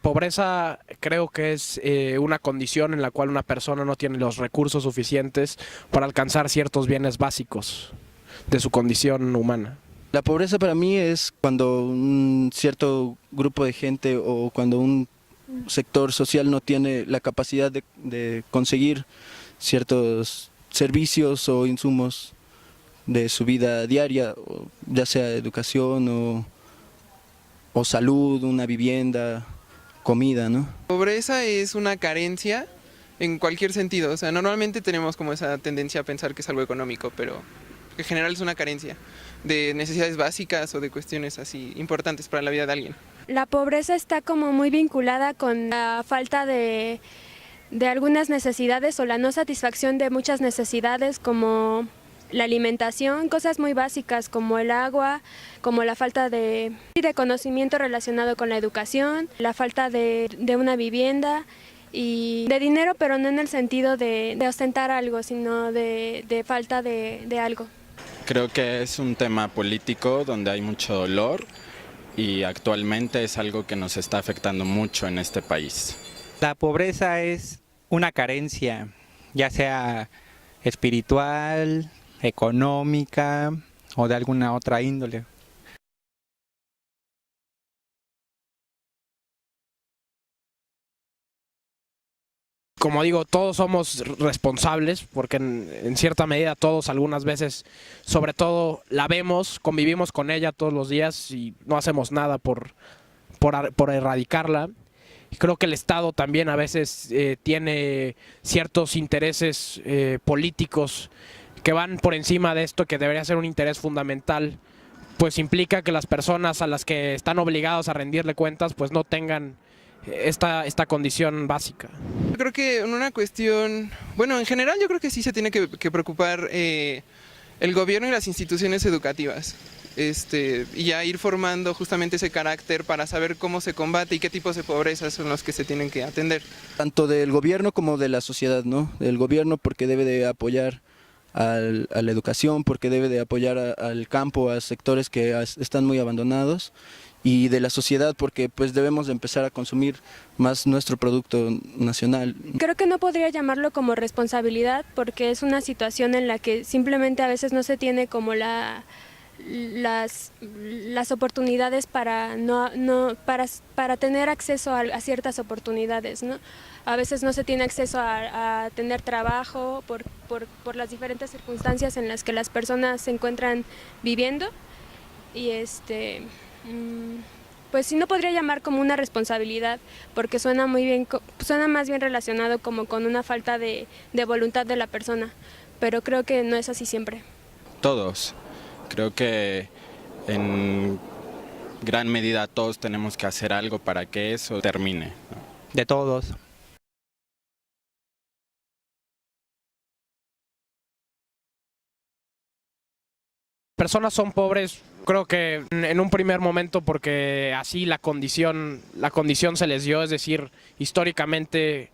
Pobreza creo que es una condición en la cual una persona no tiene los recursos suficientes para alcanzar ciertos bienes básicos de su condición humana. La pobreza para mí es cuando un cierto grupo de gente o cuando un sector social no tiene la capacidad de conseguir ciertos servicios o insumos de su vida diaria, ya sea educación o salud, una vivienda, comida, ¿no? Pobreza es una carencia en cualquier sentido, o sea, normalmente tenemos como esa tendencia a pensar que es algo económico, pero en general es una carencia de necesidades básicas o de cuestiones así importantes para la vida de alguien. La pobreza está como muy vinculada con la falta de algunas necesidades o la no satisfacción de muchas necesidades como la alimentación, cosas muy básicas como el agua, como la falta de conocimiento relacionado con la educación, la falta de una vivienda y de dinero, pero no en el sentido de ostentar algo, sino de falta de algo. Creo que es un tema político donde hay mucho dolor y actualmente es algo que nos está afectando mucho en este país. La pobreza es una carencia, ya sea espiritual, económica o de alguna otra índole. Como digo, todos somos responsables porque en cierta medida todos algunas veces, sobre todo la vemos, convivimos con ella todos los días y no hacemos nada por erradicarla. Creo que el Estado también a veces tiene ciertos intereses políticos que van por encima de esto, que debería ser un interés fundamental, pues implica que las personas a las que están obligados a rendirle cuentas pues no tengan esta condición básica. Yo creo que en una cuestión, bueno, en general yo creo que sí se tiene que preocupar el gobierno y las instituciones educativas. Y ya ir formando justamente ese carácter para saber cómo se combate y qué tipos de pobreza son los que se tienen que atender. Tanto del gobierno como de la sociedad, ¿no? Del gobierno porque debe de apoyar a la educación, porque debe de apoyar al campo, a sectores que están muy abandonados, y de la sociedad porque pues debemos de empezar a consumir más nuestro producto nacional. Creo que no podría llamarlo como responsabilidad porque es una situación en la que simplemente a veces no se tiene como las oportunidades para para tener acceso a ciertas oportunidades, ¿no? A veces no se tiene acceso a tener trabajo por las diferentes circunstancias en las que las personas se encuentran viviendo y pues sí no podría llamar como una responsabilidad porque suena más bien relacionado como con una falta de voluntad de la persona, pero creo que no es así siempre. Todos. Creo que en gran medida todos tenemos que hacer algo para que eso termine, ¿no? De todos. Personas son pobres, creo que en un primer momento porque así la condición se les dio, es decir, históricamente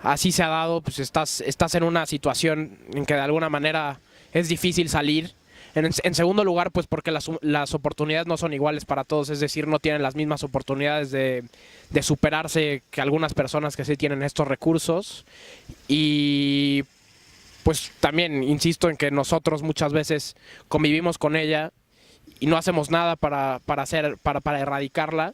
así se ha dado, pues estás en una situación en que de alguna manera es difícil salir. En segundo lugar, pues porque las oportunidades no son iguales para todos, es decir, no tienen las mismas oportunidades de superarse que algunas personas que sí tienen estos recursos. Y pues también insisto en que nosotros muchas veces convivimos con ella y no hacemos nada para erradicarla,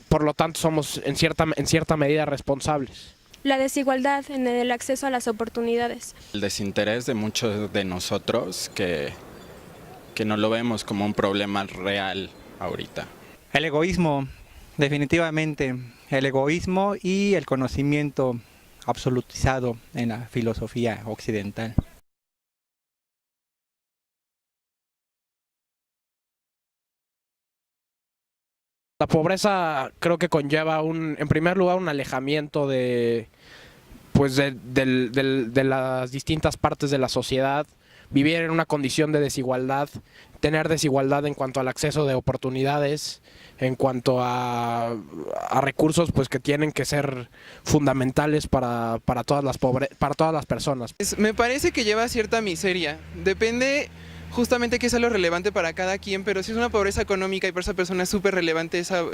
por lo tanto somos en cierta medida responsables. La desigualdad en el acceso a las oportunidades. El desinterés de muchos de nosotros que no lo vemos como un problema real ahorita. El egoísmo, definitivamente, el egoísmo y el conocimiento absolutizado en la filosofía occidental. La pobreza creo que conlleva en primer lugar un alejamiento de las distintas partes de la sociedad, vivir en una condición de desigualdad, tener desigualdad en cuanto al acceso de oportunidades, en cuanto a recursos pues que tienen que ser fundamentales para todas las personas. Me parece que lleva cierta miseria, depende justamente qué es lo relevante para cada quien, pero si es una pobreza económica y para esa persona es súper relevante esa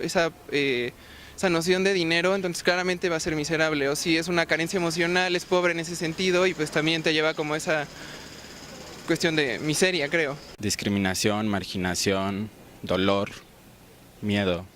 noción de dinero, entonces claramente va a ser miserable. O si es una carencia emocional, es pobre en ese sentido y pues también te lleva como esa cuestión de miseria, creo. Discriminación, marginación, dolor, miedo.